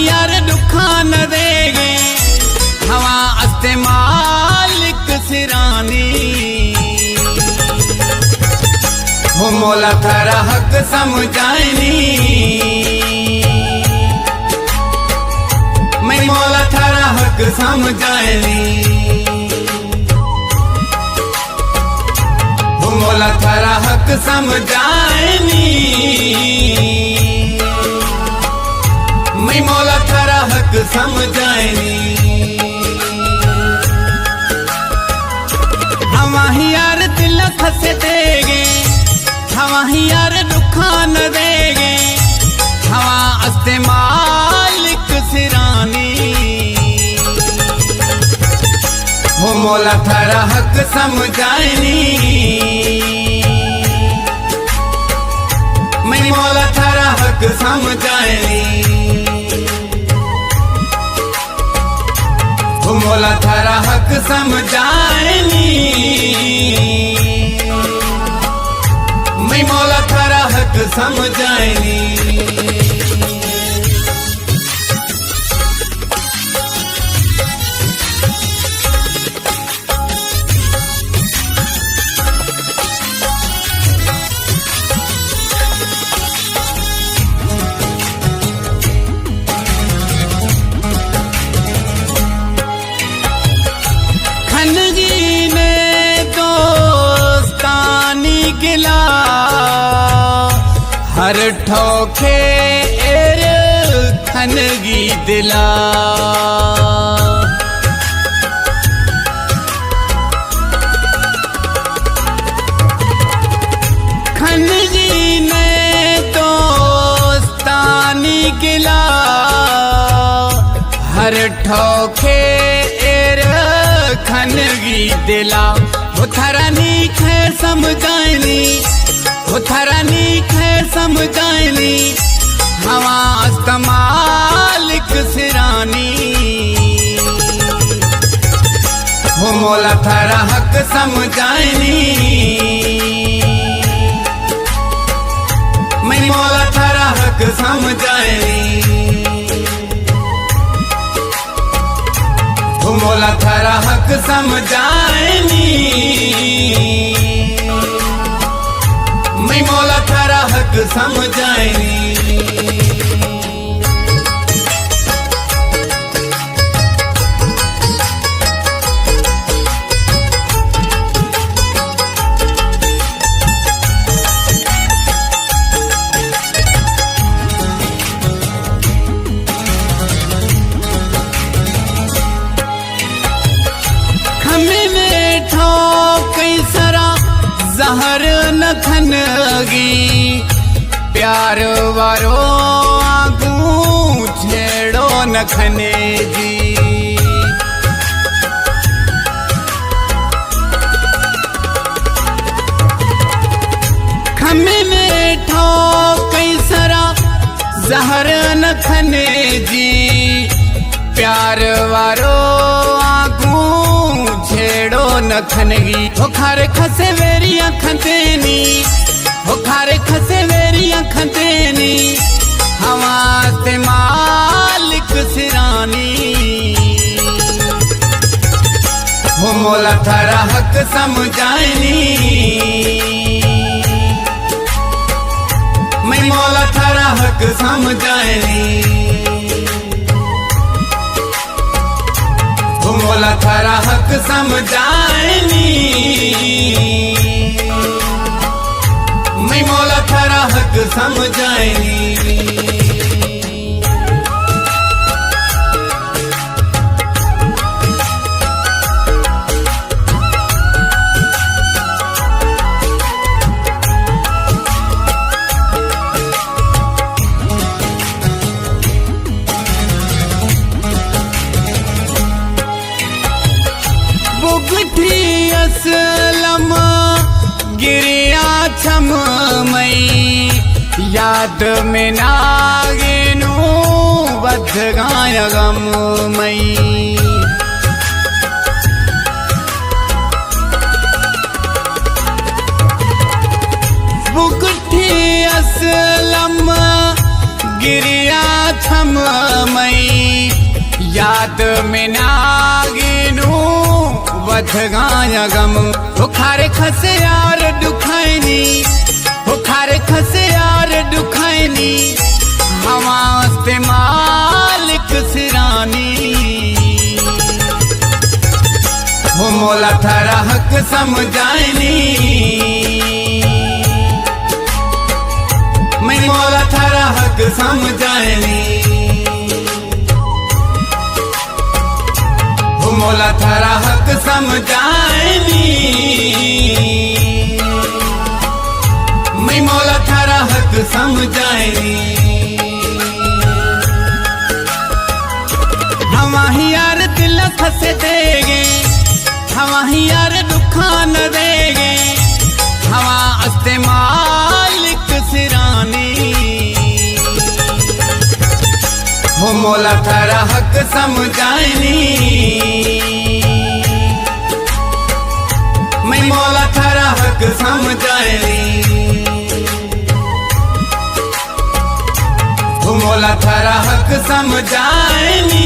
यार दुखा न देगे हवा अस्ते मालिक सिरानी हो मौला थारा हक समझाइनी मैं मौला थारा हक समझाइनी हो मौला थारा हक समझाइनी मैं मौला थारा हक समझाइनी हवा ही यार दिल खसे देगे हवा ही यार दुखा न देगे हवा अस्ते मालिक सिरानी हो मौला थारा हक समझाइनी मैं मौला थारा हक समझाइनी हो मौला थारा हक समझाइनी मैं मौला थारा हक समझाइनी खनगी ने दोस्तानी गिला हर ठोखे एर खनगी दिला खनगी ने दोस्तानी गिला हर ठोखे एर खनगी दिला वो थारा नीक है समझाइनी वो थारा नीक है समझाइनी हवा अस्त मालिक सिरानी हो मौला थारा हक समझाइनी मैं मौला थारा हक समझाइनी हो मौला थारा हक समझाइनी मैं मौला थारा हक समझाइनी जहर न खनगी प्यार वारो आगू छेड़ो न खने जी खमे में ठो कई सरा जहर न खने जी प्यार वारो आगू छेड़ो न खनगी हो खारे खसे वेरी खंतेनी हो खारे खसे वेरी खंतेनी हवा ते मालिक सिरानी हो मौला थारा हक समझाइनी मैं मौला थारा हक समझाइनी हो मौला थारा हक समझाइनी मैं मौला थारा हक समझाइनी बुगठी असलम गिरिया छम मई याद में नागेनु बध गाय गम मई बुगठी असलम गिरिया छम मई रात में नागिनू वध गाया गम खारे खसे यार दुखाइनी खारे खसे यार दुखाइनी हवास्ते मालिक सिरानी हो मौला थारा हक समझाइनी मैं मौला थारा हक समझाइनी हो मौला थारा हक समझाइनी मैं मौला थारा हक समझाइनी हवा ही यार दिल फसे देगे हवा ही यार दुखा न देगे हवा अस्ते मालिक सिरानी हो मौला थारा हक समझाइनी मैं मौला थारा हक समझाइनी हो मौला थारा हक समझाइनी